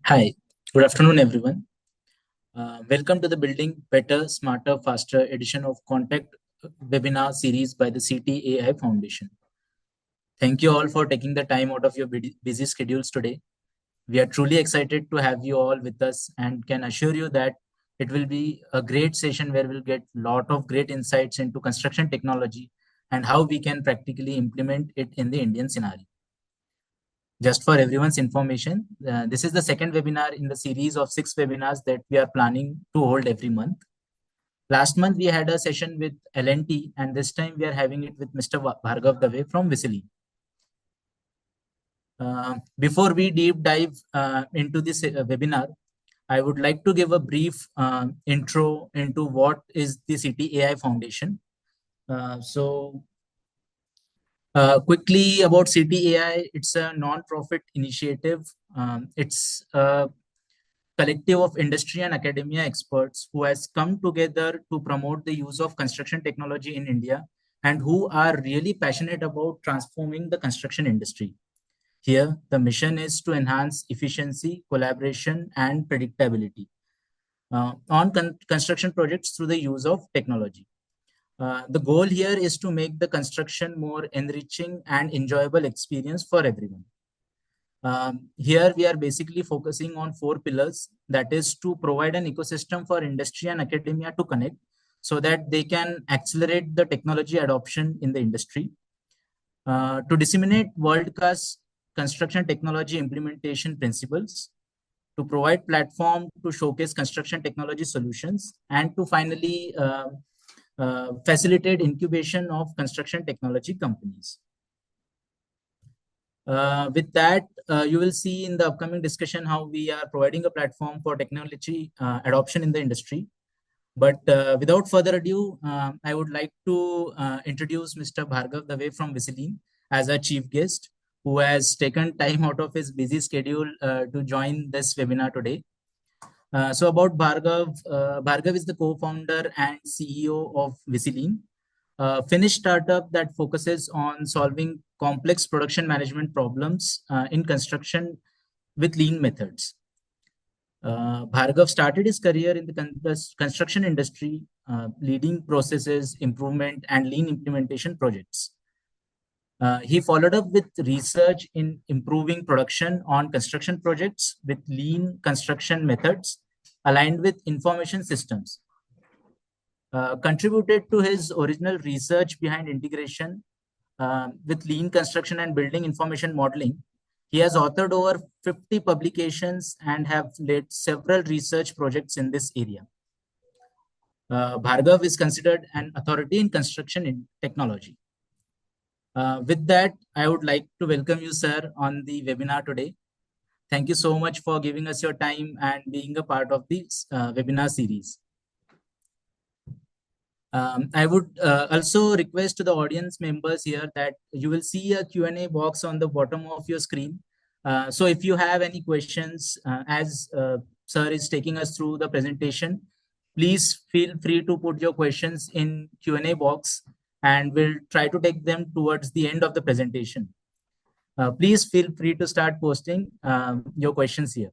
Hi, good afternoon, everyone. Welcome to the Building Better, Smarter, Faster edition of ConTech Webinar Series by the CTAI Foundation. Thank you all for taking the time out of your busy schedules today. We are truly excited to have you all with us and can assure you that it will be a great session where we'll get a lot of great insights into construction technology and how we can practically implement it in the Indian scenario. Just for everyone's information, this is the second webinar in the series of 6 webinars that we are planning to hold every month. Last month, we had a session with L&T, and this time we are having it with Mr. Bhargav Dave from VisiLean. Before we deep dive into this webinar, I would like to give a brief intro into what is the CTAI Foundation. Quickly about CTAI, it's a non-profit initiative. It's a collective of industry and academia experts who has come together to promote the use of construction technology in India and who are really passionate about transforming the construction industry. Here, the mission is to enhance efficiency, collaboration, and predictability on construction projects through the use of technology. The goal here is to make the construction more enriching and enjoyable experience for everyone. Here we are basically focusing on 4 pillars, that is to provide an ecosystem for industry and academia to connect so that they can accelerate the technology adoption in the industry, to disseminate world-class construction technology implementation principles, to provide platform to showcase construction technology solutions, and to finally facilitate incubation of construction technology companies. With that, you will see in the upcoming discussion how we are providing a platform for technology adoption in the industry. But without further ado, I would like to introduce Mr. Bhargav Dave from VisiLean as our chief guest, who has taken time out of his busy schedule to join this webinar today. So about Bhargav, Bhargav is the co-founder and CEO of VisiLean, a Finnish startup that focuses on solving complex production management problems in construction with lean methods. Bhargav started his career in the construction industry, leading processes, improvement, and lean implementation projects. He followed up with research in improving production on construction projects with lean construction methods aligned with information systems. Contributed to his original research behind integration with lean construction and building information modeling. He has authored over 50 publications and have led several research projects in this area. Bhargav is considered an authority in construction technology. With that, I would like to welcome you, sir, on the webinar today. Thank you so much for giving us your time and being a part of this webinar series. I would also request to the audience members here that you will see a Q&A box on the bottom of your screen. So if you have any questions as sir is taking us through the presentation, please feel free to put your questions in Q&A box and we'll try to take them towards the end of the presentation. Please feel free to start posting your questions here.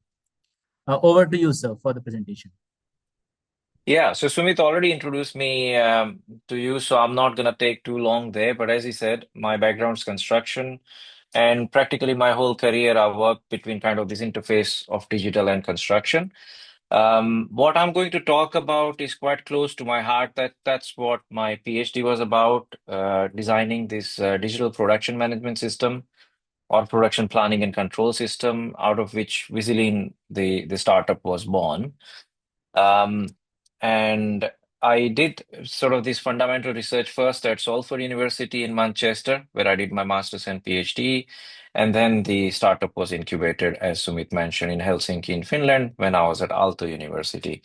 Over to you, sir, for the presentation. Yeah, so Sumit already introduced me to you, so I'm not going to take too long there. But as he said, my background is construction, and practically my whole career I've worked between kind of this interface of digital and construction. What I'm going to talk about is quite close to my heart. That's what my PhD was about, designing this digital production management system or production planning and control system, out of which VisiLean, the startup, was born. And I did sort of this fundamental research first at Salford University in Manchester, where I did my master's and PhD. And then the startup was incubated, as Sumit mentioned, in Helsinki, in Finland, when I was at Aalto University.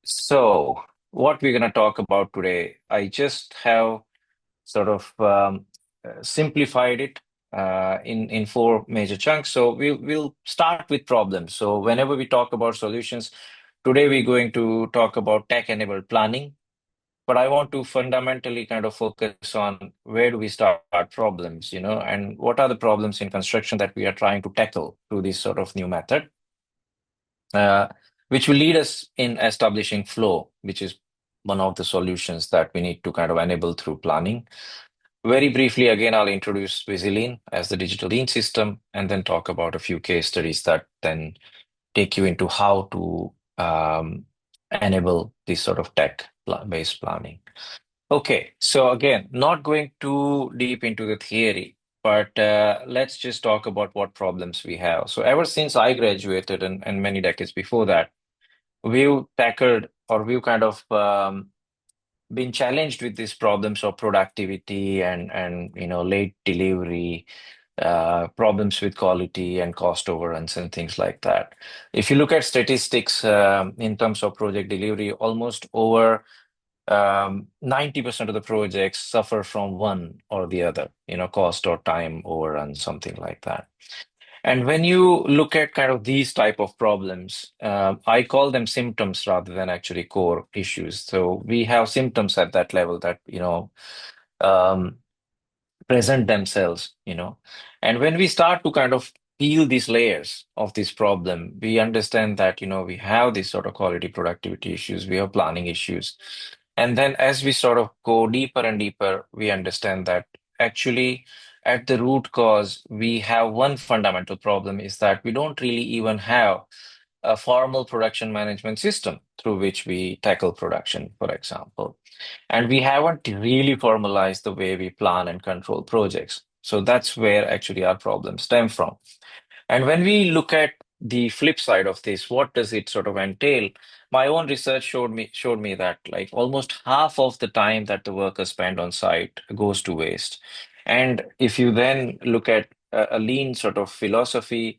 So what we're going to talk about today, I just have sort of simplified it in 4 major chunks. So we'll start with problems. So whenever we talk about solutions, today we're going to talk about tech-enabled planning, but I want to fundamentally kind of focus on where do we start problems, and what are the problems in construction that we are trying to tackle through this sort of new method, uh, which will lead us in establishing flow, which is one of the solutions that we need to kind of enable through planning. Very briefly, again, I'll introduce VisiLean as the digital lean system, and then talk about a few case studies that then take you into how to enable this sort of tech-based planning. Okay, so again, not going too deep into the theory, but let's just talk about what problems we have. So ever since I graduated and many decades before that, we've tackled or we've kind of been challenged with these problems of productivity and late delivery, problems with quality and cost overruns and things like that. If you look at statistics in terms of project delivery, almost over 90% of the projects suffer from one or the other, cost or time overrun, something like that. And when you look at kind of these type of problems, I call them symptoms rather than actually core issues. So we have symptoms at that level that, um, present themselves, And when we start to kind of peel these layers of this problem, we understand that, we have these sort of quality productivity issues, we have planning issues. And then as we sort of go deeper and deeper, we understand that actually at the root cause, we have one fundamental problem is that we don't really even have a formal production management system through which we tackle production, for example. And we haven't really formalized the way we plan and control projects. So that's where actually our problems stem from. And when we look at the flip side of this, what does it sort of entail? My own research showed me that like almost half of the time that the workers spend on site goes to waste. And if you then look at a lean sort of philosophy,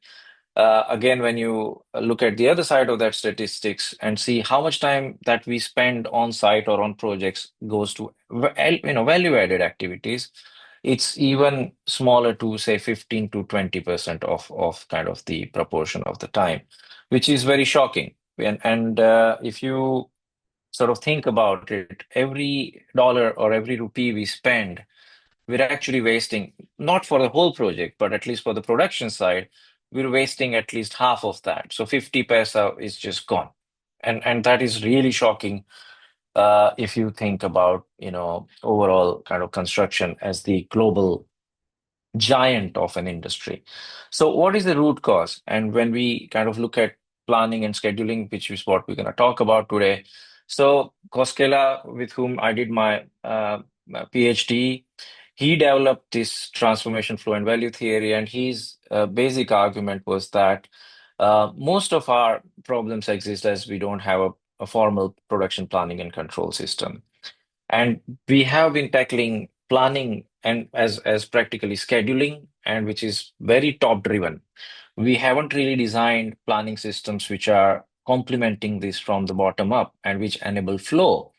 again, when you look at the other side of that statistics and see how much time that we spend on site or on projects goes to value added activities, it's even smaller to say 15 to 20% of kind of the proportion of the time, which is very shocking. And if you sort of think about it, every dollar or every rupee we spend, we're actually wasting, not for the whole project, but at least for the production side, we're wasting at least half of that. So 50 paisa is just gone. And that is really shocking if you think about, overall kind of construction as the global giant of an industry. So, what is the root cause? And when we kind of look at planning and scheduling, which is what we're going to talk about today. So, Koskela, with whom I did my PhD, he developed this transformation flow and value theory, and his basic argument was that most of our problems exist as we don't have a formal production planning and control system. And we have been tackling planning and as practically scheduling, and which is very top driven. We haven't really designed planning systems which are complementing this from the bottom up and which enable flow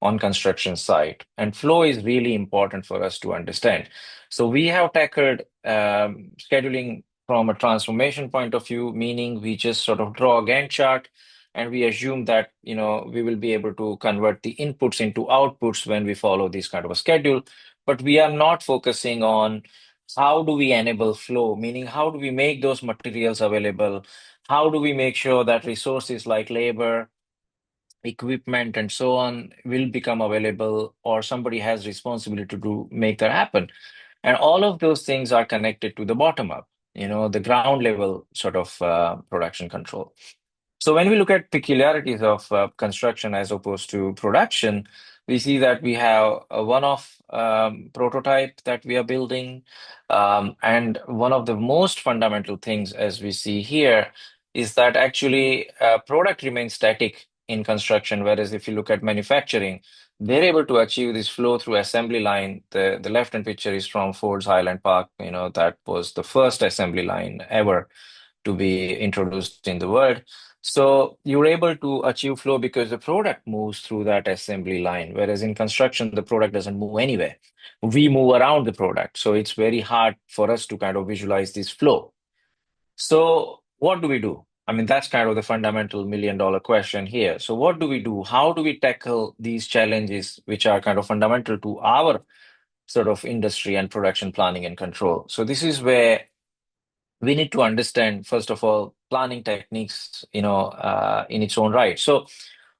on construction site. And flow is really important for us to understand. So we have tackled scheduling from a transformation point of view, meaning we just sort of draw a Gantt chart and we assume that we will be able to convert the inputs into outputs when we follow this kind of a schedule. But we are not focusing on how do we enable flow, meaning how do we make those materials available? How do we make sure that resources like labor, equipment and so on will become available, or somebody has responsibility to make that happen? And all of those things are connected to the bottom up, the ground level sort of production control. So when we look at peculiarities of construction as opposed to production, we see that we have a one-off prototype that we are building. And one of the most fundamental things, as we see here, is that actually product remains static in construction, whereas if you look at manufacturing, they're able to achieve this flow through assembly line. The left-hand picture is from Ford's Highland Park. That was the first assembly line ever to be introduced in the world. So you're able to achieve flow because the product moves through that assembly line, whereas in construction, the product doesn't move anywhere. We move around the product. So it's very hard for us to kind of visualize this flow. So what do we do? I mean, that's kind of the fundamental $1 million question here. So what do we do? How do we tackle these challenges, which are kind of fundamental to our sort of industry and production planning and control? So this is where we need to understand, first of all, planning techniques, in its own right. So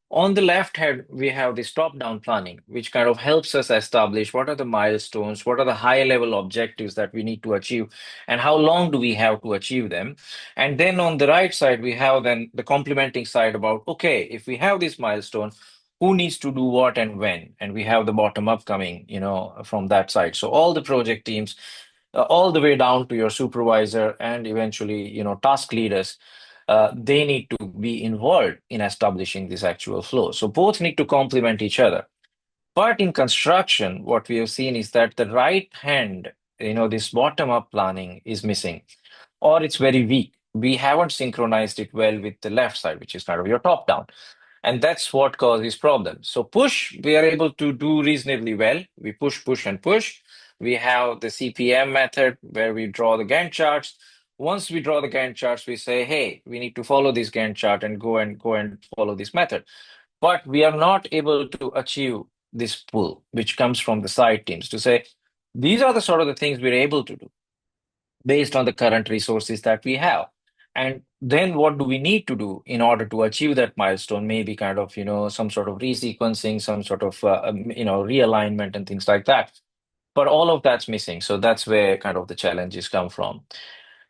on the left hand, we have this top-down planning, which kind of helps us establish what are the milestones, what are the high-level objectives that we need to achieve, and how long do we have to achieve them. And then on the right side, we have then the complementing side about, okay, if we have this milestone, who needs to do what and when? And we have the bottom up coming, from that side. So all the project teams, all the way down to your supervisor and eventually, task leaders, they need to be involved in establishing this actual flow. So both need to complement each other. But in construction, what we have seen is that the right hand, this bottom up planning is missing, or it's very weak. We haven't synchronized it well with the left side, which is kind of your top down. And that's what causes problems. So push, we are able to do reasonably well. We push, push, and push. We have the CPM method where we draw the Gantt charts. Once we draw the Gantt charts, we say, hey, we need to follow this Gantt chart and go and follow this method. But we are not able to achieve this pull, which comes from the side teams to say, these are the sort of the things we're able to do based on the current resources that we have. And then what do we need to do in order to achieve that milestone? Maybe kind of, some sort of resequencing, some sort of, realignment and things like that. But all of that's missing. So that's where kind of the challenges come from.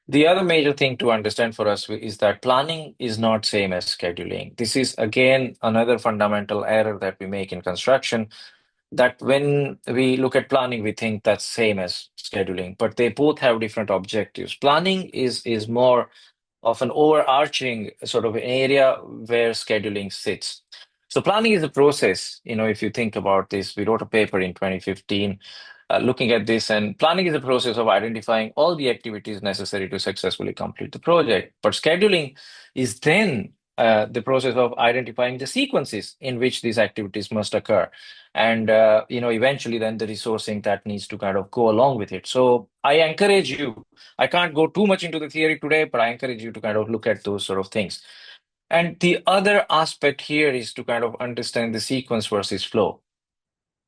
The other major thing to understand for us is that planning is not same as scheduling. This is again another fundamental error that we make in construction, that when we look at planning, we think that's same as scheduling, but they both have different objectives. Planning is more of an overarching sort of area where scheduling sits. So planning is a process. If you think about this, we wrote a paper in 2015 looking at this, and planning is a process of identifying all the activities necessary to successfully complete the project. But scheduling is then the process of identifying the sequences in which these activities must occur. And eventually then the resourcing that needs to kind of go along with it. So I encourage you, I can't go too much into the theory today, but I encourage you to kind of look at those sort of things. And the other aspect here is to kind of understand the sequence versus flow.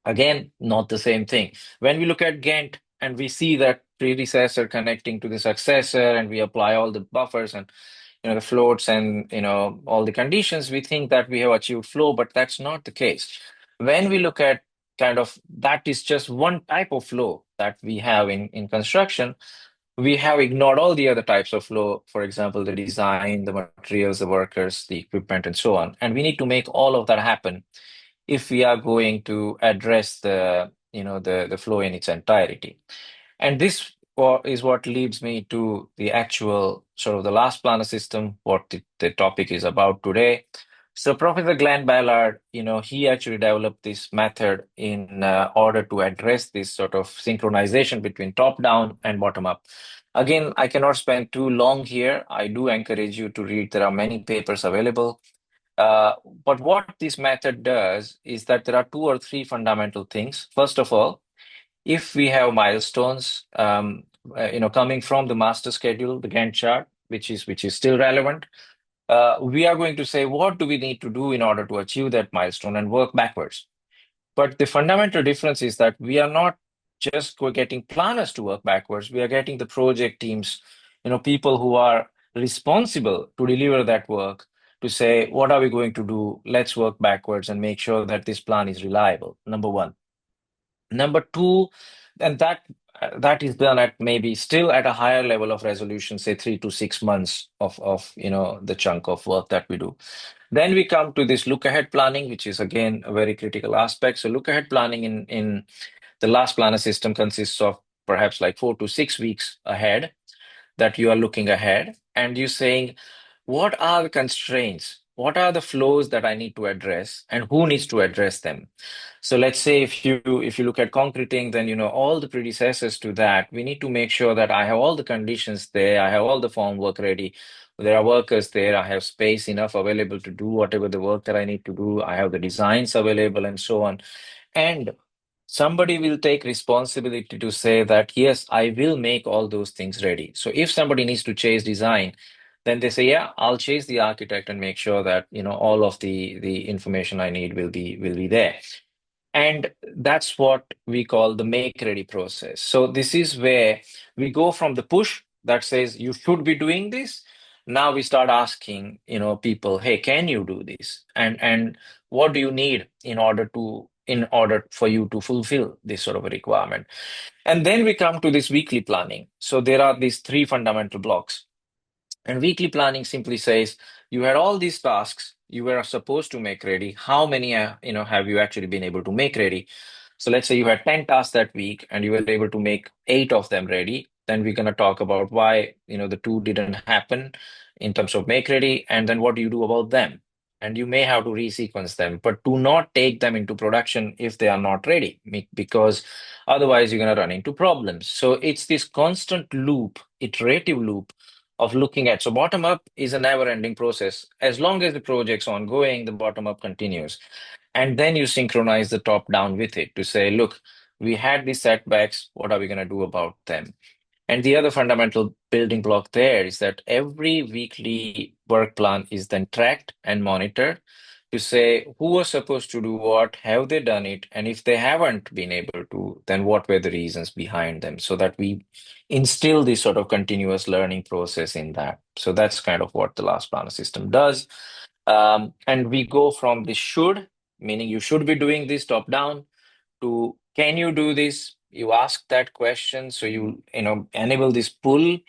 Again, not the same thing. When we look at Gantt and we see that predecessor connecting to the successor, and we apply all the buffers and the floats and all the conditions, we think that we have achieved flow, but that's not the case. When we look at kind of that is just one type of flow that we have in construction, we have ignored all the other types of flow, for example, the design, the materials, the workers, the equipment, and so on. And we need to make all of that happen if we are going to address the flow in its entirety. And this is what leads me to the actual sort of the last planner system, what the topic is about today. So Professor Glenn Ballard, he actually developed this method in order to address this sort of synchronization between top down and bottom up. Again, I cannot spend too long here. I do encourage you to read. There are many papers available. But what this method does is that there are two or three fundamental things. First of all, if we have milestones, coming from the master schedule, the Gantt chart, which is still relevant, we are going to say, what do we need to do in order to achieve that milestone and work backwards? But the fundamental difference is that we are not just getting planners to work backwards. We are getting the project teams, people who are responsible to deliver that work, to say, what are we going to do? Let's work backwards and make sure that this plan is reliable. Number one. Number two, and that is done at maybe still at a higher level of resolution, say 3 to 6 months of the chunk of work that we do. Then we come to this look ahead planning, which is again a very critical aspect. So look ahead planning in the last planner system consists of perhaps like 4 to 6 weeks ahead, that you are looking ahead and you're saying, what are the constraints? What are the flows that I need to address, and who needs to address them? So let's say if you look at concreting, then all the predecessors to that, we need to make sure that I have all the conditions there, I have all the form work ready, there are workers there, I have space enough available to do whatever the work that I need to do, I have the designs available, and so on. And somebody will take responsibility to say that, yes, I will make all those things ready. So if somebody needs to chase design, then they say, yeah, I'll chase the architect and make sure that, all of the information I need will be there. And that's what we call the make ready process. So this is where we go from the push that says you should be doing this. Now we start asking, people, hey, can you do this? And what do you need in order for you to fulfill this sort of a requirement? And then we come to this weekly planning. So there are these three fundamental blocks. And weekly planning simply says you had all these tasks you were supposed to make ready. How many, have you actually been able to make ready? So let's say you had 10 tasks that week and you were able to make eight of them ready. Then we're going to talk about why, the two didn't happen in terms of make ready. And then what do you do about them? And you may have to resequence them, but do not take them into production if they are not ready, because otherwise you're going to run into problems. So it's this constant loop, iterative loop of looking at. So bottom up is a never ending process. As long as the project's ongoing, the bottom up continues. And then you synchronize the top down with it to say, look, we had these setbacks. What are we going to do about them? And the other fundamental building block there is that every weekly work plan is then tracked and monitored to say who was supposed to do what, have they done it, and if they haven't been able to, then what were the reasons behind them, so that we instill this sort of continuous learning process in that. So that's kind of what the last planner system does. And we go from the should, meaning you should be doing this top down, to can you do this? You ask that question, so you enable this pull,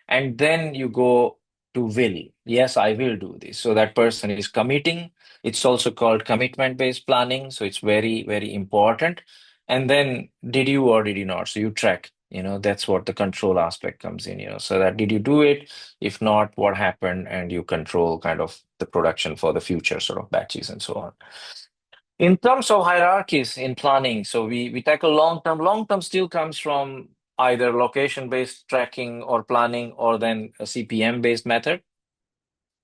and then you go to will. Yes, I will do this. So that person is committing. It's also called commitment-based planning. So it's very, very important. And then did you or did you not? So you track, that's what the control aspect comes in, so that did you do it? If not, what happened? And you control kind of the production for the future sort of batches and so on. In terms of hierarchies in planning, so we tackle long term. Long term still comes from either location based tracking or planning, or then a CPM based method.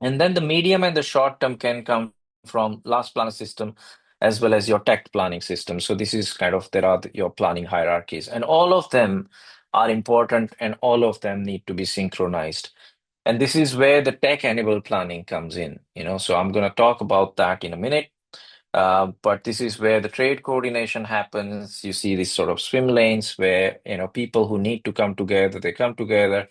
And then the medium and the short term can come from last planner system as well as your tech planning system. So this is kind of, there are your planning hierarchies, and all of them are important and all of them need to be synchronized. And this is where the tech enabled planning comes in, so I'm going to talk about that in a minute. But this is where the trade coordination happens. You see these sort of swim lanes where, people who need to come together, they come together.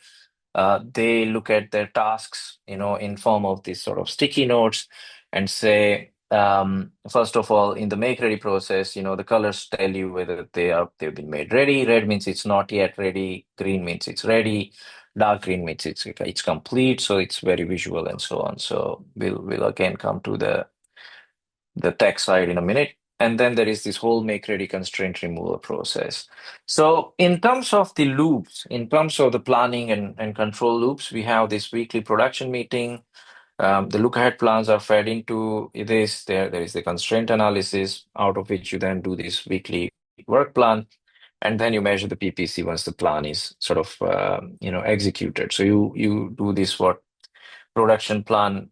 They look at their tasks, in form of these sort of sticky notes and say, first of all, in the make ready process, the colors tell you whether they've been made ready. Red means it's not yet ready. Green means it's ready. Dark green means it's complete. So it's very visual and so on. So we'll again come to the tech side in a minute. And then there is this whole make ready constraint removal process. So in terms of the loops, in terms of the planning and control loops, we have this weekly production meeting. The look ahead plans are fed into this. There is the constraint analysis, out of which you then do this weekly work plan. And then you measure the PPC once the plan is sort of executed. So you do this what production plan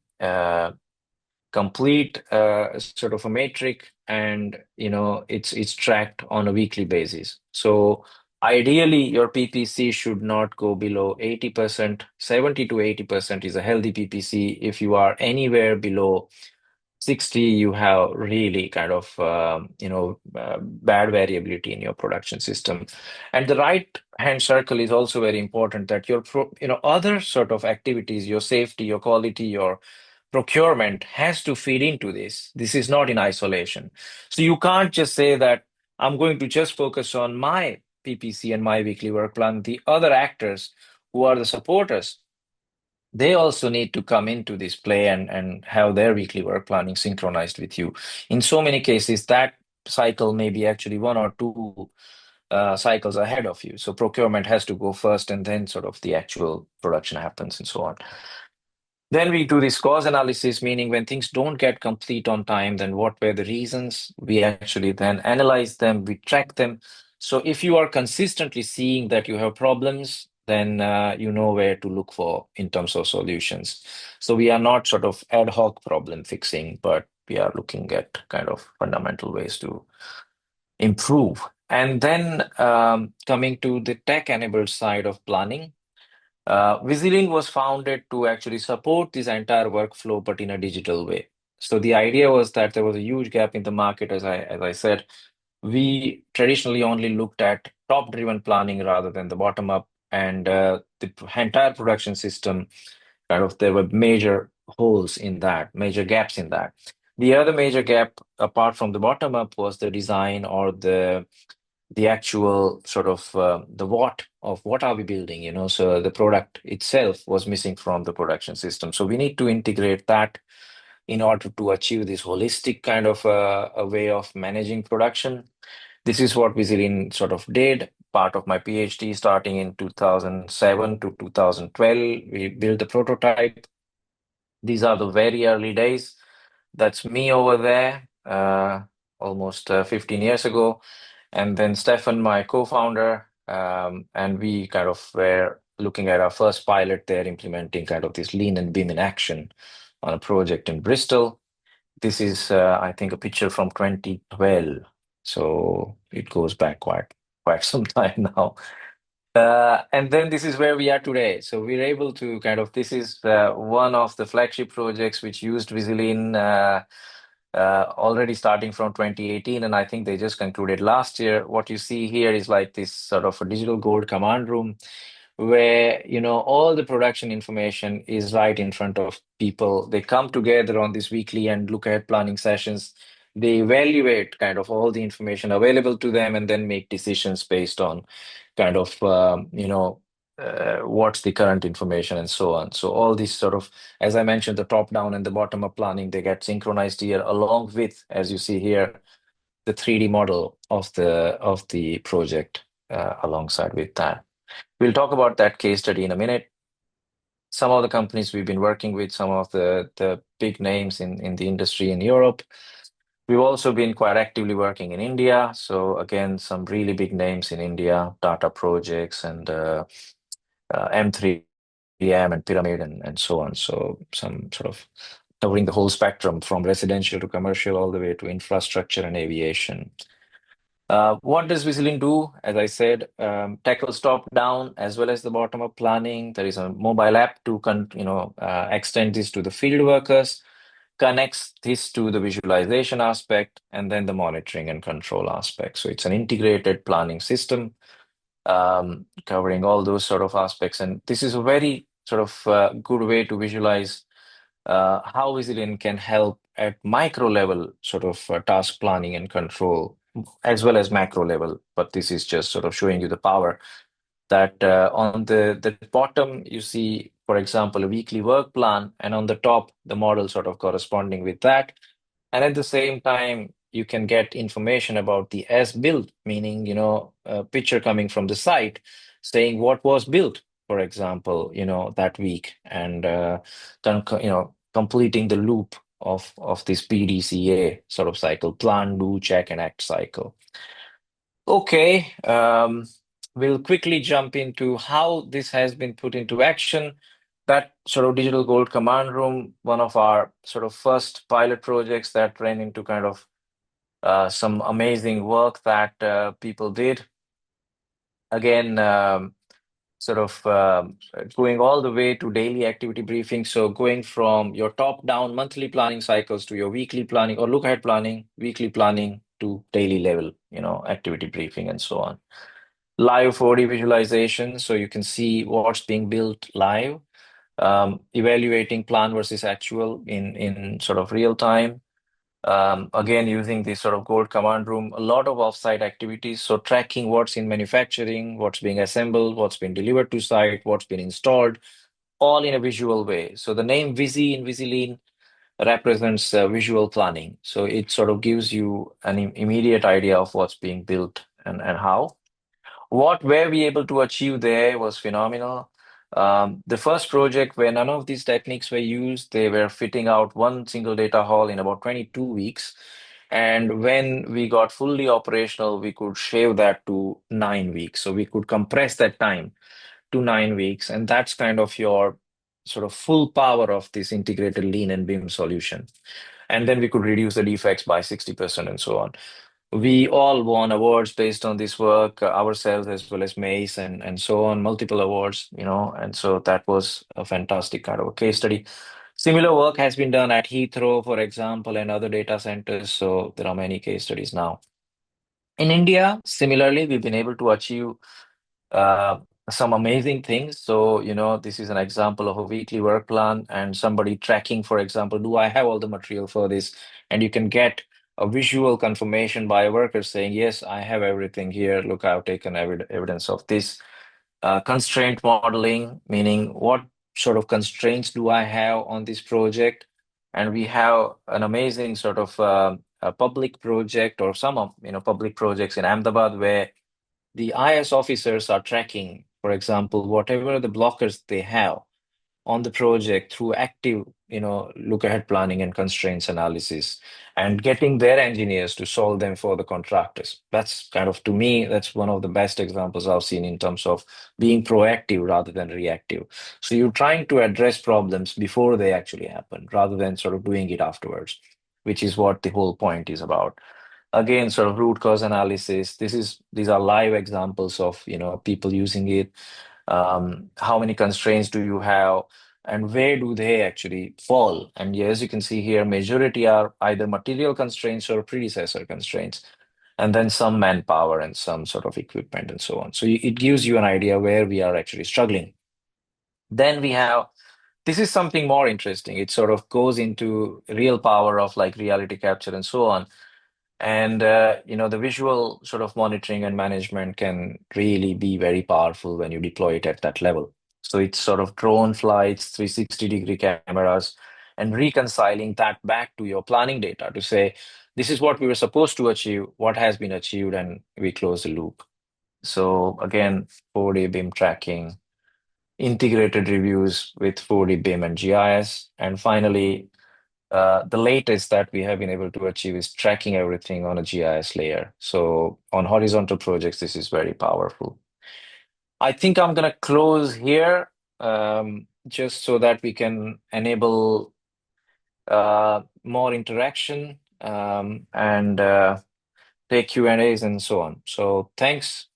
complete sort of a metric, and it's tracked on a weekly basis. So ideally your PPC should not go below 80%. 70 to 80% is a healthy PPC. If you are anywhere below 60, you have really kind of bad variability in your production system. And the right hand circle is also very important, that your other sort of activities, your safety, your quality, your procurement has to feed into this. This is not in isolation. So you can't just say that I'm going to just focus on my PPC and my weekly work plan. The other actors who are the supporters, they also need to come into this play and have their weekly work planning synchronized with you. In so many cases, that cycle may be actually one or two cycles ahead of you. So procurement has to go first, and then sort of the actual production happens and so on. Then we do this cause analysis, meaning when things don't get complete on time, then what were the reasons? We actually then analyze them, we track them. So if you are consistently seeing that you have problems, then you know where to look for in terms of solutions. So we are not sort of ad hoc problem fixing, but we are looking at kind of fundamental ways to improve. And then coming to the tech-enabled side of planning, VisiLean was founded to actually support this entire workflow, but in a digital way. So the idea was that there was a huge gap in the market, as I said. We traditionally only looked at top-driven planning rather than the bottom-up, and the entire production system kind of there were major holes in that, major gaps in that. The other major gap, apart from the bottom-up, was the design or the actual sort of the what of what are we building, so the product itself was missing from the production system. So we need to integrate that in order to achieve this holistic kind of a way of managing production. This is what VisiLean sort of did. Part of my PhD starting in 2007 to 2012, we built the prototype. These are the very early days. That's me over there, almost 15 years ago. And then Stefan, my co-founder, and we kind of were looking at our first pilot there, implementing kind of this lean and beam in action on a project in Bristol. This is, I think, a picture from 2012. So it goes back quite some time now. And then this is where we are today. So we're able to this is one of the flagship projects which used VisiLean already starting from 2018. And I think they just concluded last year. What you see here is like this sort of a digital gold command room where, all the production information is right in front of people. They come together on this weekly and look at planning sessions. They evaluate kind of all the information available to them and then make decisions based on kind of what's the current information and so on. So all these sort of, as I mentioned, the top down and the bottom up planning, they get synchronized here along with, as you see here, the 3D model of the project alongside with that. We'll talk about that case study in a minute. Some of the companies we've been working with, some of the big names in the industry in Europe. We've also been quite actively working in India. So again, some really big names in India, Tata Projects and M3M and Pyramid and so on. So some sort of covering the whole spectrum from residential to commercial all the way to infrastructure and aviation. What does VisiLean do? As I said, tackles top-down as well as the bottom-up planning. There is a mobile app to extend this to the field workers, connects this to the visualization aspect, and then the monitoring and control aspect. So it's an integrated planning system covering all those sort of aspects. And this is a very sort of good way to visualize how VisiLean can help at micro level sort of task planning and control as well as macro level. But this is just sort of showing you the power that on the bottom, you see, for example, a weekly work plan, and on the top, the model sort of corresponding with that. And at the same time, you can get information about the as built, meaning, a picture coming from the site saying what was built, for example, that week, and completing the loop of this PDCA sort of cycle, plan, do, check, and act cycle. Okay, we'll quickly jump into how this has been put into action. That sort of digital gold command room, one of our sort of first pilot projects that ran into kind of some amazing work that people did. Again, sort of going all the way to daily activity briefing. So going from your top-down monthly planning cycles to your weekly planning or look-ahead planning, weekly planning to daily level, activity briefing and so on. Live 4D visualization, so you can see what's being built live. Evaluating plan versus actual in sort of real time. Again, using this sort of gold command room, a lot of offsite activities. So tracking what's in manufacturing, what's being assembled, what's been delivered to site, what's been installed, all in a visual way. So the name Visi in VisiLean represents visual planning. So it sort of gives you an immediate idea of what's being built and how. What were we able to achieve there was phenomenal. The first project where none of these techniques were used, they were fitting out one single data hall in about 22 weeks. And when we got fully operational, we could shave that to 9 weeks. So we could compress that time to 9 weeks. And that's kind of your sort of full power of this integrated lean and BIM solution. And then we could reduce the defects by 60% and so on. We all won awards based on this work, ourselves as well as Mace and so on, multiple awards, and so that was a fantastic kind of a case study. Similar work has been done at Heathrow, for example, and other data centers. So there are many case studies now. In India, similarly, we've been able to achieve uh, some amazing things. So, this is an example of a weekly work plan and somebody tracking, for example, do I have all the material for this? And you can get a visual confirmation by a worker saying, yes, I have everything here. Look, I've taken evidence of this. Constraint modeling, meaning what sort of constraints do I have on this project? And we have an amazing sort of a public project or some of, public projects in Ahmedabad where the IS officers are tracking, for example, whatever the blockers they have on the project through active, look ahead planning and constraints analysis and getting their engineers to solve them for the contractors. That's kind of, to me, that's one of the best examples I've seen in terms of being proactive rather than reactive. So you're trying to address problems before they actually happen rather than sort of doing it afterwards, which is what the whole point is about. Again, sort of root cause analysis. These are live examples of, people using it. How many constraints do you have, and where do they actually fall? And yeah, as you can see here, majority are either material constraints or predecessor constraints, and then some manpower and some sort of equipment and so on. So it gives you an idea where we are actually struggling. Then we have this is something more interesting. It sort of goes into real power of like reality capture and so on. And the visual sort of monitoring and management can really be very powerful when you deploy it at that level. So it's sort of drone flights, 360-degree cameras, and reconciling that back to your planning data to say, this is what we were supposed to achieve, what has been achieved, and we close the loop. So again, 4D BIM tracking, integrated reviews with 4D BIM and GIS, and finally, the latest that we have been able to achieve is tracking everything on a GIS layer. So on horizontal projects, this is very powerful. I think I'm going to close here just so that we can enable more interaction and take Q&As and so on. So thanks,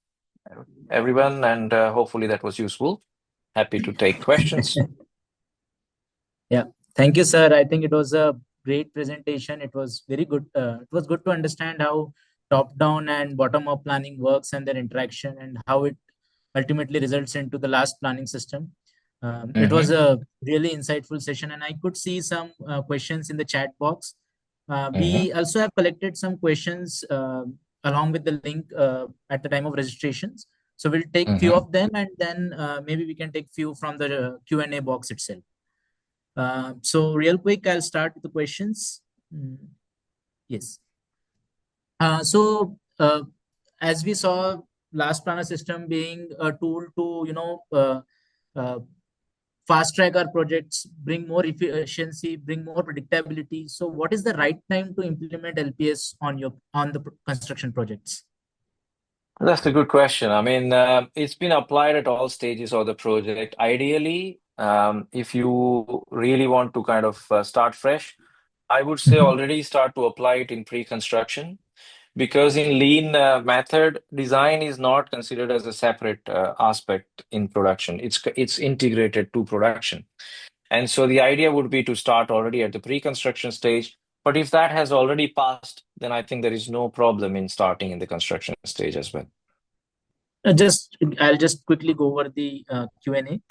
everyone, and hopefully that was useful. Happy to take questions. Yeah, thank you, sir. I think it was a great presentation. It was very good. It was good to understand how top-down and bottom-up planning works and their interaction and how it ultimately results into the last planning system. It was Hmm. a really insightful session, and I could see some questions in the chat box. Hmm. We also have collected some questions along with the link at the time of registrations. So we'll take few Hmm. of them, and then maybe we can take few from the Q&A box itself. So real quick, I'll start with the questions. Mm, yes. So as we saw, last planner system being a tool to uh, fast track our projects, bring more efficiency, bring more predictability. So what is the right time to implement LPS on the construction projects? That's a good question. I mean, it's been applied at all stages of the project. Ideally, if you really want to kind of start fresh, I would say Mhm. already start to apply it in pre-construction because in lean method, design is not considered as a separate aspect in production. It's integrated to production. And so the idea would be to start already at the pre-construction stage. But if that has already passed, then I think there is no problem in starting in the construction stage as well. I'll just quickly go over the Q&A.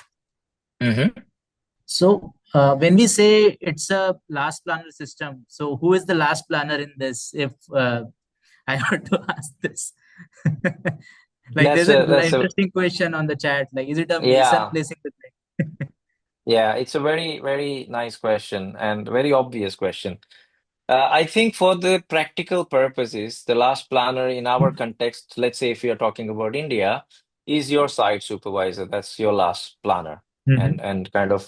Hmm. So when we say it's a last planner system, so who is the last planner in this? If I want to ask this, like That's there's a an that's a interesting question on the chat. Like, is it a mason yeah, placing the thing? yeah. It's a very, very nice question and very obvious question. I think for the practical purposes, the last planner in our context, let's say if you're talking about India, is your site supervisor. That's your last planner. Mhm. And kind of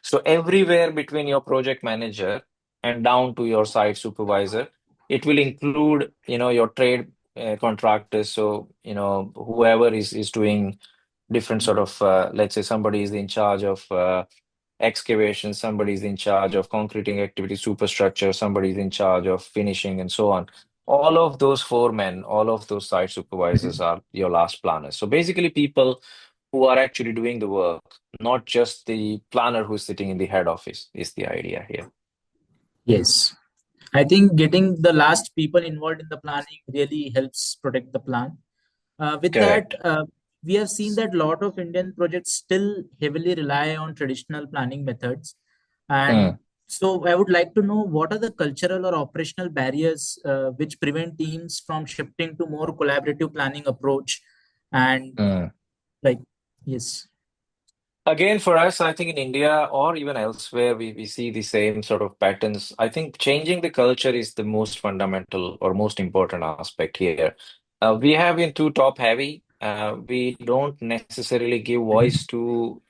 so everywhere between your project manager and down to your site supervisor, it will include, your trade contractors. So, whoever is doing different sort of, let's say somebody is in charge of excavation, somebody's in charge of concreting activity, superstructure, somebody's in charge of finishing, and so on. all of those foremen, all of those site supervisors Mhm. are your last planners. So basically, people who are actually doing the work, not just the planner who's sitting in the head office, is the idea here. Yes. I think getting the last people involved in the planning really helps protect the plan. With that, Correct. we have seen that a lot of Indian projects still heavily rely on traditional planning methods. And Mm, so I would like to know what are the cultural or operational barriers which prevent teams from shifting to more collaborative planning approach and mm. like, yes. Again, for us, I think in India or even elsewhere, we see the same sort of patterns. I think changing the culture is the most fundamental or most important aspect here. We have been too top heavy. We don't necessarily give Mhm. voice to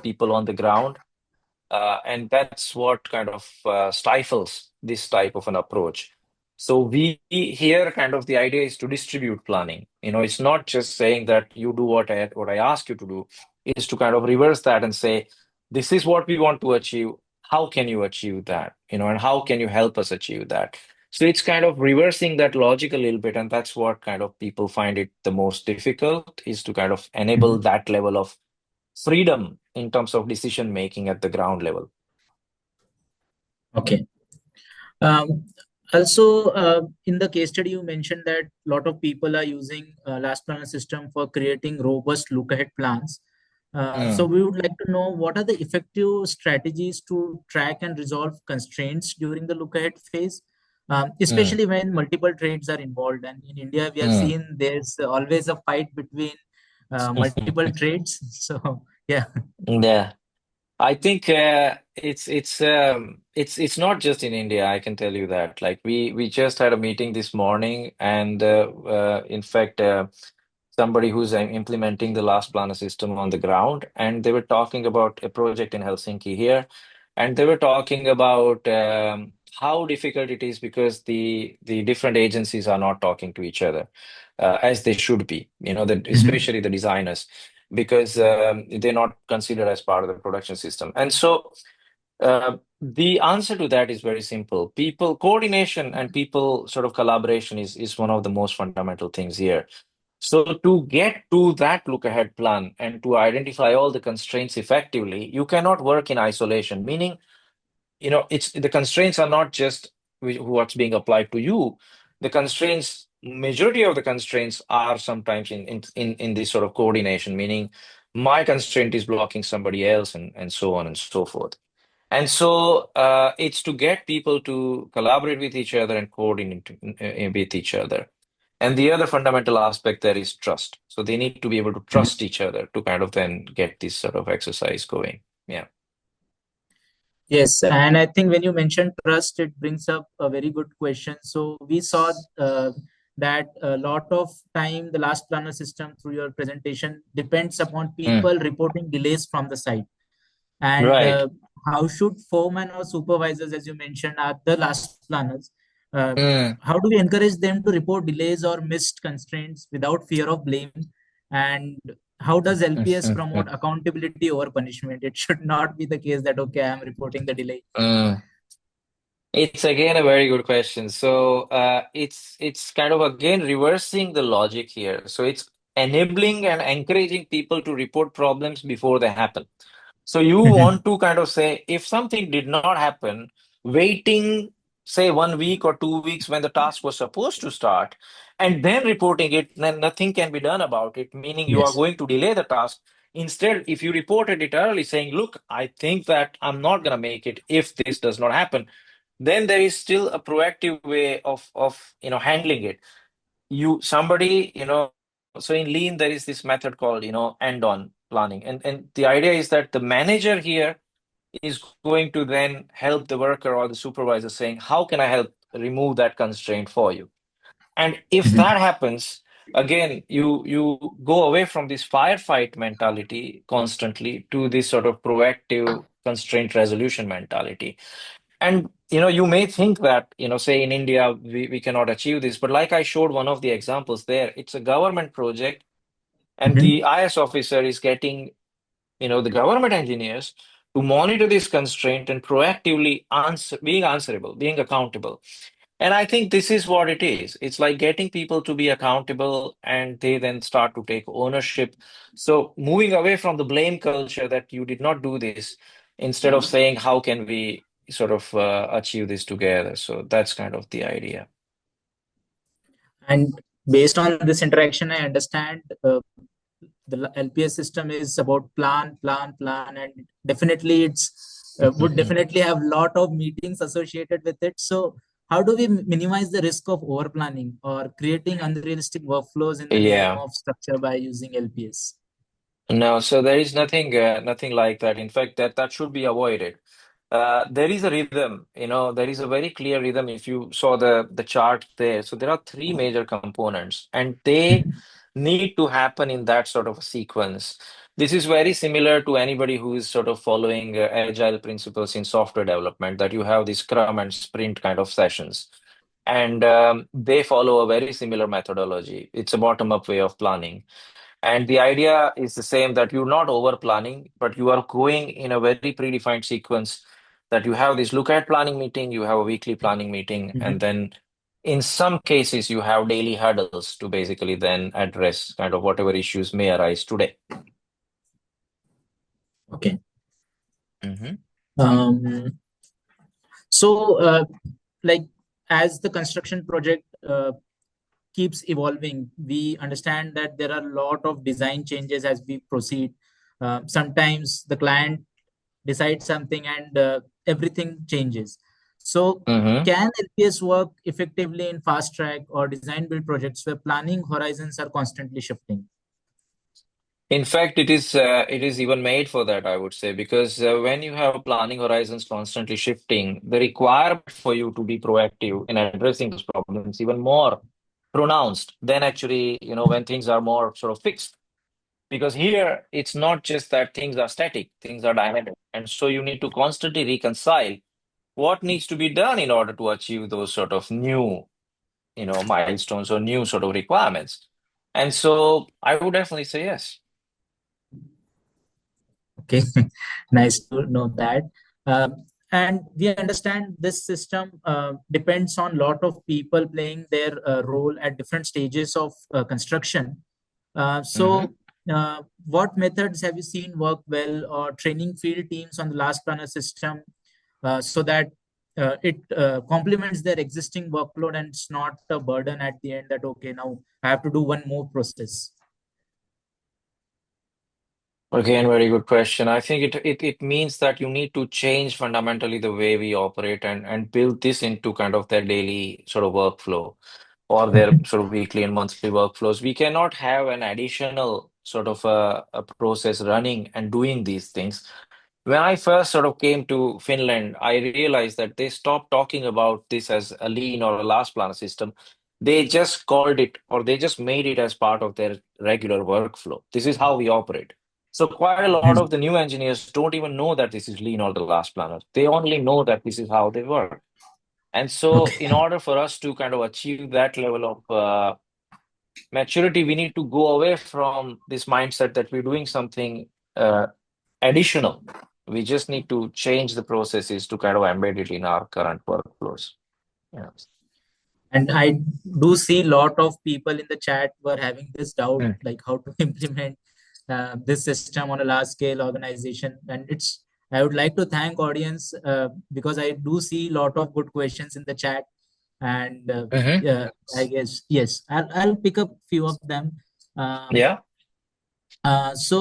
people on the ground. And that's what kind of stifles this type of an approach. So we here kind of the idea is to distribute planning. It's not just saying that you do what I ask you to do, is to kind of reverse that and say, this is what we want to achieve. How can you achieve that? And how can you help us achieve that? So it's kind of reversing that logic a little bit, and that's what kind of people find it the most difficult, is to kind of enable Mhm. that level of freedom in terms of decision making at the ground level. Okay. Um, Also, in the case study, you mentioned that a lot of people are using last planner system for creating robust look ahead plans. So Mm, we would like to know what are the effective strategies to track and resolve constraints during the look ahead phase, mm, especially when multiple trades are involved. And in India, we have mm. seen there's always a fight between multiple trades. So yeah. Yeah, I think it's not just in India. I can tell you that. Like we just had a meeting this morning, and in fact, somebody who's implementing the last planner system on the ground, and they were talking about a project in Helsinki here, and they were talking about how difficult it is because the different agencies are not talking to each other as they should be. Mhm. Especially the designers, because they're not considered as part of the production system. And so the answer to that is very simple. People coordination and people sort of collaboration is one of the most fundamental things here. So to get to that look ahead plan and to identify all the constraints effectively, you cannot work in isolation, meaning, it's the constraints are not just what's being applied to you. The constraints, majority of the constraints are sometimes in this sort of coordination, meaning my constraint is blocking somebody else, and so on and so forth. And so it's to get people to collaborate with each other and coordinate with each other. And the other fundamental aspect there is trust. So they need to be able to trust each other to kind of then get this sort of exercise going. Yeah. Yes, and I think when you mention trust, it brings up a very good question. So we saw that a lot of time the last planner system through your presentation depends upon Mm. people reporting delays from the site. And Right. how should foremen or supervisors, as you mentioned, are the last planners? Uh, Mm. how do we encourage them to report delays or missed constraints without fear of blame? And how does LPS promote accountability over punishment? It should not be the case that, okay, I'm reporting the delay. Mm. It's again a very good question. So it's kind of again reversing the logic here. So it's enabling and encouraging people to report problems before they happen. So you Mhm. want to kind of say, if something did not happen, waiting, say 1 week or 2 weeks when the task was supposed to start, and then reporting it, then nothing can be done about it, meaning you are Yes. going to delay the task. Instead, if you reported it early, saying, look, I think that I'm not going to make it if this does not happen, then there is still a proactive way of handling it. So in lean there is this method called end on planning, and the idea is that the manager here is going to then help the worker or the supervisor, saying, how can I help remove that constraint for you? And if Mhm. that happens, again, you go away from this firefight mentality constantly to this sort of proactive constraint resolution mentality. And you may think that, say in India, we cannot achieve this, but like I showed one of the examples there, it's a government project, and Mhm. the IS officer is getting, the government engineers to monitor this constraint and proactively being answerable, being accountable. And I think this is what it is. It's like getting people to be accountable and they then start to take ownership. So moving away from the blame culture that you did not do this, instead of saying, how can we sort of achieve this together? So that's kind of the idea. And based on this interaction, I understand the LPS system is about plan, plan, plan, and definitely it's would definitely have lot of meetings associated with it. So how do we minimize the risk of over planning or creating unrealistic workflows in the name Yeah. of structure by using LPS? No, so there is nothing like that. In fact, that should be avoided. There is a rhythm, there is a very clear rhythm. If you saw the chart there, so there are three major components, and they need to happen in that sort of a sequence. This is very similar to anybody who is sort of following agile principles in software development, that you have these Scrum and Sprint kind of sessions, and they follow a very similar methodology. It's a bottom-up way of planning. And the idea is the same, that you're not over planning, but you are going in a very predefined sequence, that you have this look at planning meeting, you have a weekly planning meeting, and Mhm. then in some cases you have daily hurdles to basically then address kind of whatever issues may arise today. Okay. Hmm. Um, so, like, as the construction project keeps evolving, we understand that there are a lot of design changes as we proceed. Sometimes the client decides something and everything changes. So, Hmm. can LPS work effectively in fast track or design build projects where planning horizons are constantly shifting? In fact, it is even made for that, I would say, because when you have planning horizons constantly shifting, the requirement for you to be proactive in addressing those problems even more pronounced than actually, when things are more sort of fixed. Because here it's not just that things are static, things are dynamic, and so you need to constantly reconcile what needs to be done in order to achieve those sort of new, milestones or new sort of requirements. And so I would definitely say yes. Okay, nice to know that. And we understand this system depends on lot of people playing their role at different stages of construction. So, what methods have you seen work well, or training field teams on the last planner system so that it complements their existing workload and it's not a burden at the end that, okay, now I have to do one more process. Again, very good question. I think it means that you need to change fundamentally the way we operate and build this into kind of their daily sort of workflow or their Mhm. sort of weekly and monthly workflows. We cannot have an additional sort of a process running and doing these things. When I first sort of came to Finland, I realized that they stopped talking about this as a lean or a last planner system. They just called it, or they just made it as part of their regular workflow. This is how we operate. So quite a lot of the new engineers don't even know that this is lean or the last planner. They only know that this is how they work. And so in Okay. order for us to kind of achieve that level of maturity, we need to go away from this mindset that we're doing something uh, additional. We just need to change the processes to kind of embed it in our current workflows. Yeah. And I do see a lot of people in the chat were having this doubt, Mm. like how to implement this system on a large scale organization. And it's, I would like to thank audience because I do see a lot of good questions in the chat. And Hmm. yeah, I guess, yes, I'll pick up few of them. Um, Yeah. so,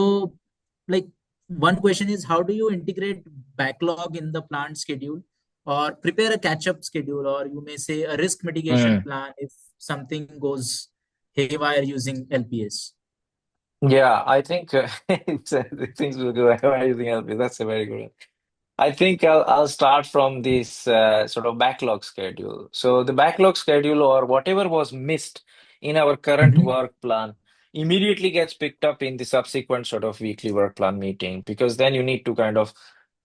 like, one question is, how do you integrate backlog in the planned schedule, or prepare a catch-up schedule, or you may say a risk mitigation Mm. plan if something goes haywire using LPS? Yeah, I think things will go amazing. That's a very good one. I think I'll start from this sort of backlog schedule. So the backlog schedule, or whatever was missed in our current Mhm. work plan, immediately gets picked up in the subsequent sort of weekly work plan meeting, because then you need to kind of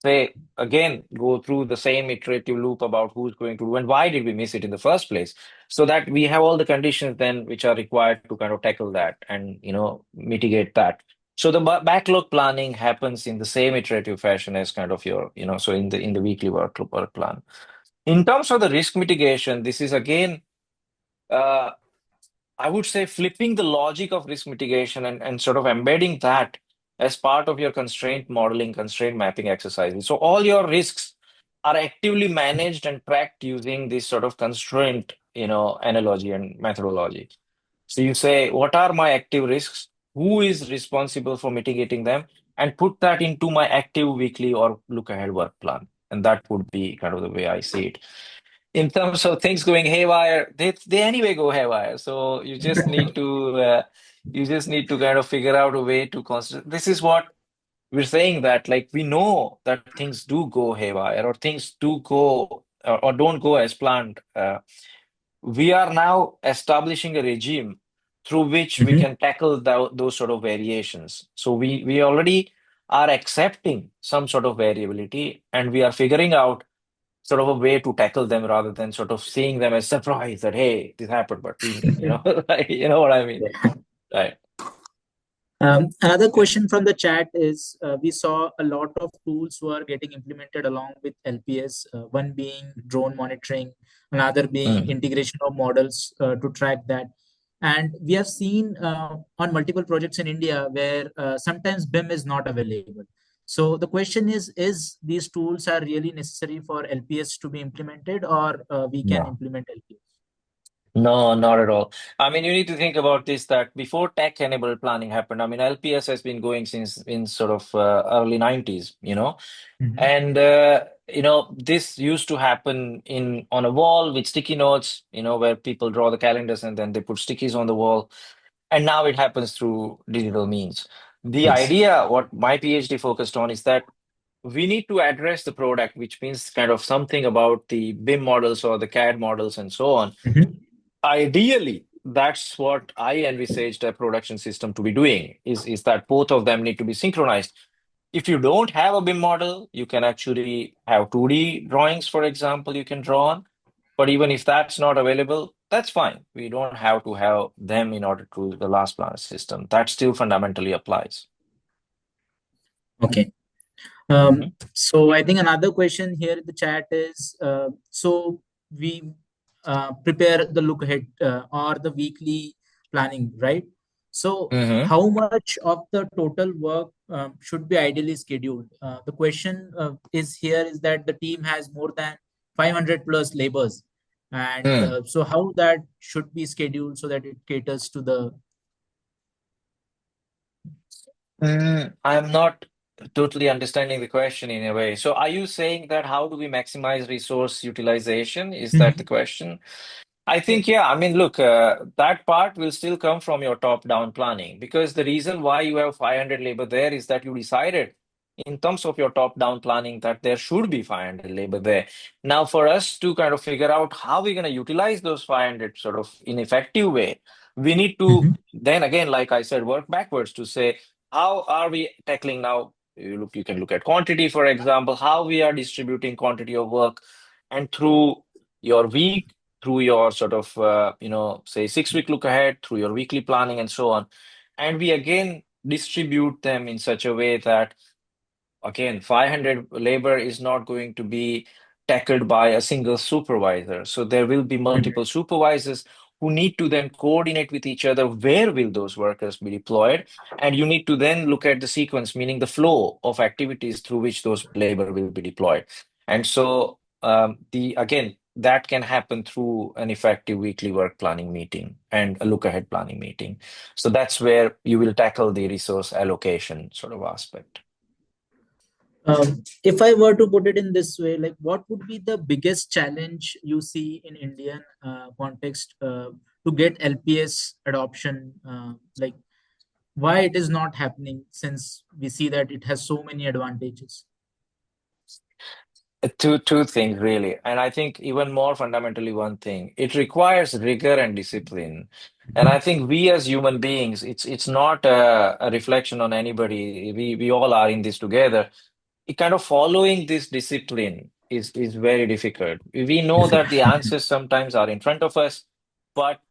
say again, go through the same iterative loop about who's going to do and why did we miss it in the first place, so that we have all the conditions then which are required to kind of tackle that and mitigate that. So the backlog planning happens in the same iterative fashion as kind of your, so in the weekly work plan. In terms of the risk mitigation, this is again, uh, I would say, flipping the logic of risk mitigation and sort of embedding that as part of your constraint modeling, constraint mapping exercises. So all your risks are actively managed and tracked using this sort of constraint, analogy and methodology. So you say, what are my active risks? Who is responsible for mitigating them? And put that into my active weekly or look ahead work plan. And that would be kind of the way I see it. In terms of things going haywire, they anyway go haywire. So you just need to kind of figure out a way to consider. This is what we're saying, that like we know that things do go haywire or things do go or don't go as planned. We are now establishing a regime through which we Mhm. can tackle those sort of variations. So we already are accepting some sort of variability, and we are figuring out sort of a way to tackle them rather than sort of seeing them as surprise that, hey, this happened, but like, you know what I mean? Yeah. Right. Another question from the chat is we saw a lot of tools were getting implemented along with LPS, one being drone monitoring, another being Mm. integration of models to track that. And we have seen on multiple projects in India where sometimes BIM is not available. So the question is these tools are really necessary for LPS to be implemented, or we can No. implement LPS? No, not at all. I mean, you need to think about this that before tech-enabled planning happened, I mean, LPS has been going since in sort of early 90s, Mhm. and this used to happen in on a wall with sticky notes, where people draw the calendars and then they put stickies on the wall. And now it happens through digital means. The Yes. idea, what my PhD focused on, is that we need to address the product, which means kind of something about the BIM models or the CAD models and so on. Mhm. Ideally, that's what I envisaged a production system to be doing, is that both of them need to be synchronized. If you don't have a BIM model, you can actually have 2D drawings, for example, you can draw on. But even if that's not available, that's fine. We don't have to have them in order to the last planet system. That still fundamentally applies. Okay. Mhm. So I think another question here in the chat is so we prepare the look ahead or the weekly planning, right? So Hmm. how much of the total work should be ideally scheduled? The question is here is that the team has more than 500 plus labors, and so how that should be scheduled so that it caters to the. I'm not totally understanding the question in a way. So, are you saying that how do we maximize resource utilization? Is that the Mhm. question? I Yeah. think, yeah, I mean, look, that part will still come from your top-down planning because the reason why you have 500 labor there is that you decided in terms of your top-down planning that there should be 500 labor there. Now, for us to kind of figure out how we're going to utilize those 500 sort of in effective way, we need to Mhm. then again, like I said, work backwards to say, how are we tackling now? You can look at quantity, for example, how we are distributing quantity of work and through your week through your sort of, say 6 week look ahead, through your weekly planning and so on. And we again distribute them in such a way that, again, 500 labor is not going to be tackled by a single supervisor. So there will be multiple supervisors who need to then coordinate with each other. Where will those workers be deployed? And you need to then look at the sequence, meaning the flow of activities through which those labor will be deployed. And so the again, that can happen through an effective weekly work planning meeting and a look ahead planning meeting. So that's where you will tackle the resource allocation sort of aspect. If I were to put it in this way, like what would be the biggest challenge you see in Indian context to get LPS adoption? Like why it is not happening since we see that it has so many advantages. Two things really, and I think even more fundamentally, one thing, it requires rigor and discipline. And I think we as human beings, it's not a reflection on anybody. We all are in this together. It kind of following this discipline is very difficult. We know that the answers sometimes are in front of us, but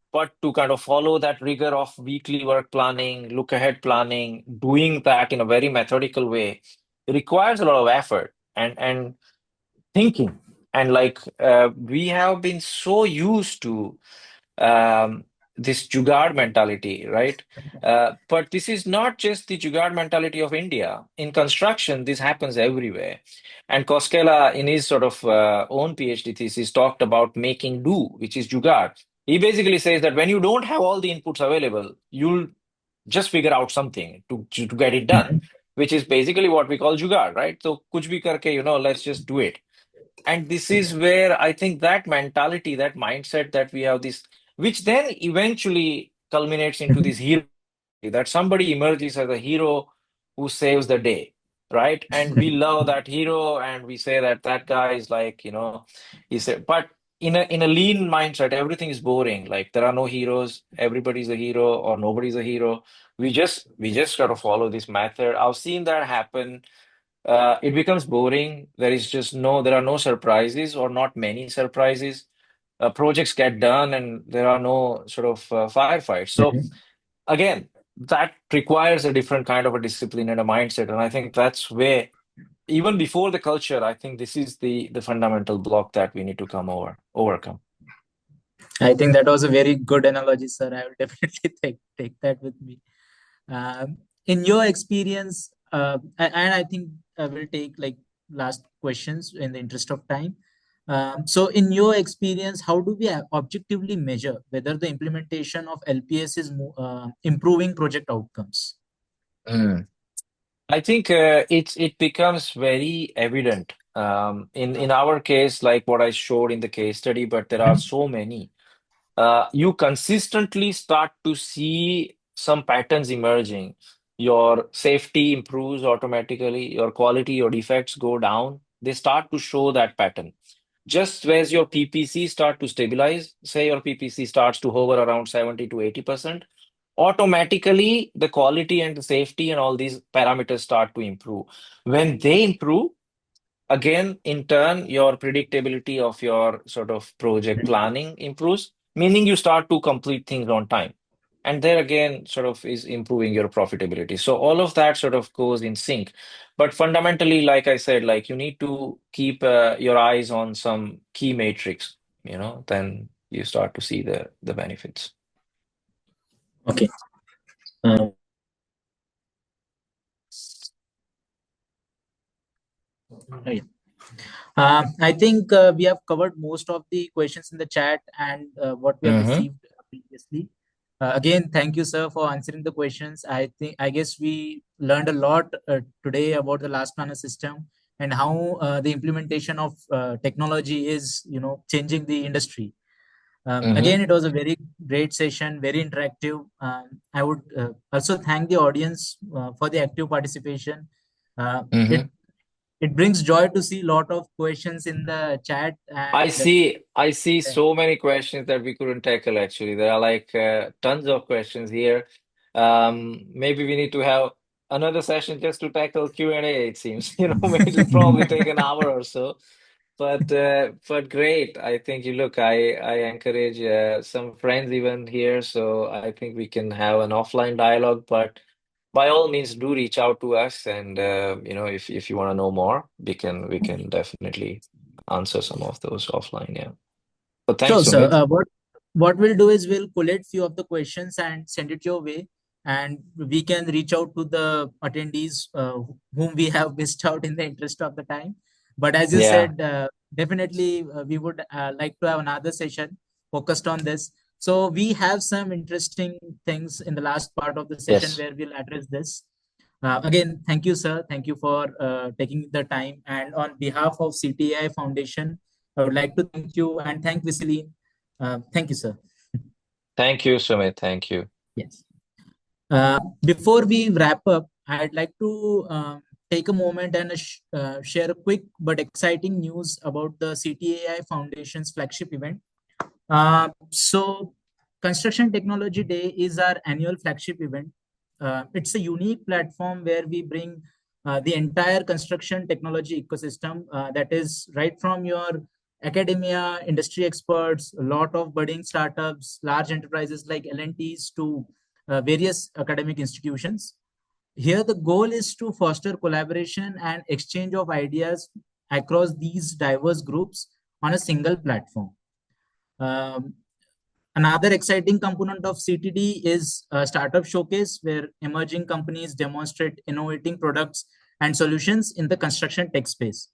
to kind of follow that rigor of weekly work planning, look ahead planning, doing that in a very methodical way, it requires a lot of effort and thinking And like we have been so used to this jugaad mentality, right? But this is not just the jugaad mentality of India. In construction, this happens everywhere. And Koskela, in his sort of own PhD thesis, talked about making do, which is jugaad. He basically says that when you don't have all the inputs available, you'll just figure out something to get it done, Mhm. which is basically what we call jugaad, right? So kuch bhi karke, let's just do it. And this is where I think that mentality, that mindset that we have this, which then eventually culminates into this hero, that somebody emerges as a hero who saves the day, right? And we love that hero and we say that that guy is like, he's a, but in a lean mindset, everything is boring. Like there are no heroes, everybody's a hero or nobody's a hero. We just got to follow this method. I've seen that happen. It becomes boring. There are no surprises or not many surprises. Projects get done and there are no sort of firefights. So Mhm. again, that requires a different kind of a discipline and a mindset. And I think that's where, even before the culture, I think this is the fundamental block that we need to overcome. I think that was a very good analogy, sir. I will definitely take that with me. In your experience, and I think I will take like last questions in the interest of time. So, in your experience, how do we objectively measure whether the implementation of LPS is improving project outcomes? Mm. I think it becomes very evident in our case, like what I showed in the case study, but there are Mhm. so many. You consistently start to see some patterns emerging. Your safety improves automatically, your quality, your defects go down. They start to show that pattern. Just as your PPC start to stabilize, say your PPC starts to hover around 70 to 80%, automatically the quality and the safety and all these parameters start to improve. When they improve, again, in turn, your predictability of your sort of project planning improves, meaning you start to complete things on time. And there again, sort of is improving your profitability. So all of that sort of goes in sync. But fundamentally, like I said, like you need to keep your eyes on some key matrix, then you start to see the benefits. Okay. Uh, right. I think we have covered most of the questions in the chat and what we have Mm-hmm. received previously. Again, thank you, sir, for answering the questions. I guess we learned a lot today about the last planner system and how the implementation of technology is, changing the industry. Mm-hmm. Again, it was a very great session, very interactive. I would also thank the audience for the active participation. Uh, it Mm-hmm. it brings joy to see a lot of questions in the chat I and see. I see so many questions that we couldn't tackle actually. There are like tons of questions here. Maybe we need to have another session just to tackle Q&A, it seems. It'll probably take an hour or so. But great. I think you look, I encourage some friends even here, so I think we can have an offline dialogue. But by all means, do reach out to us, and if you want to know more, we can definitely answer some of those offline. Yeah. So sure, thanks, sir. Sumit. What we'll do is we'll collect few of the questions and send it your way, and we can reach out to the attendees whom we have missed out in the interest of the time. But as you Yeah. said, definitely we would like to have another session focused on this. So we have some interesting things in the last part of the session Yes. where we'll address this. Again, thank you, sir. Thank you for taking the time. And on behalf of CTI Foundation, I would like to thank you and thank VisiLean. Thank you, sir. Thank you, Sumit. Thank you. Yes. Before we wrap up, I'd like to take a moment and share a quick but exciting news about the CTAI Foundation's flagship event. So, Construction Technology Day is our annual flagship event. It's a unique platform where we bring the entire construction technology ecosystem, that is right from your academia, industry experts, a lot of budding startups, large enterprises like L&Ts to various academic institutions. Here, the goal is to foster collaboration and exchange of ideas across these diverse groups, on a single platform. Um, Another exciting component of CTD is a startup showcase where emerging companies demonstrate innovating products and solutions in the construction tech space.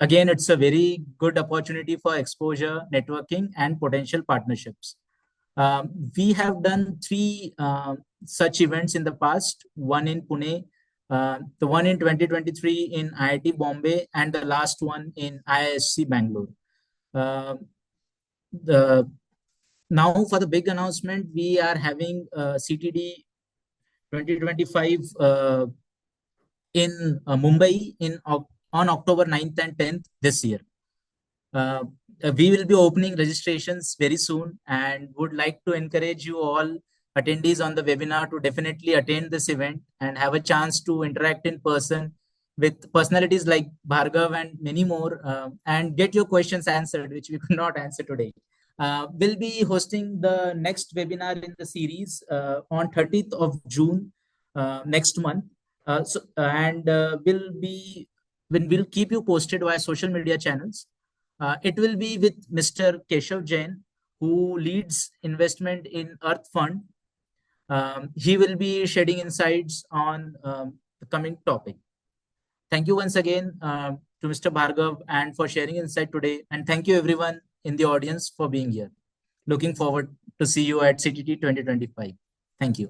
Again, it's a very good opportunity for exposure, networking, and potential partnerships. We have done three such events in the past, one in Pune, the one in 2023 in IIT Bombay, and the last one in IISc Bangalore. The Now for the big announcement, we are having CTD 2025 in Mumbai on October 9th and 10th this year. We will be opening registrations very soon and would like to encourage you all attendees on the webinar to definitely attend this event and have a chance to interact in person with personalities like Bhargav and many more, and get your questions answered, which we could not answer today. We'll be hosting the next webinar in the series on 30th of June next month. We'll keep you posted via social media channels. It will be with Mr. Keshav Jain, who leads investment in Earth Fund. He will be shedding insights on the coming topic. Thank you once again to Mr. Bhargav and for sharing insight today. And thank you everyone in the audience for being here. Looking forward to see you at CTT 2025. Thank you.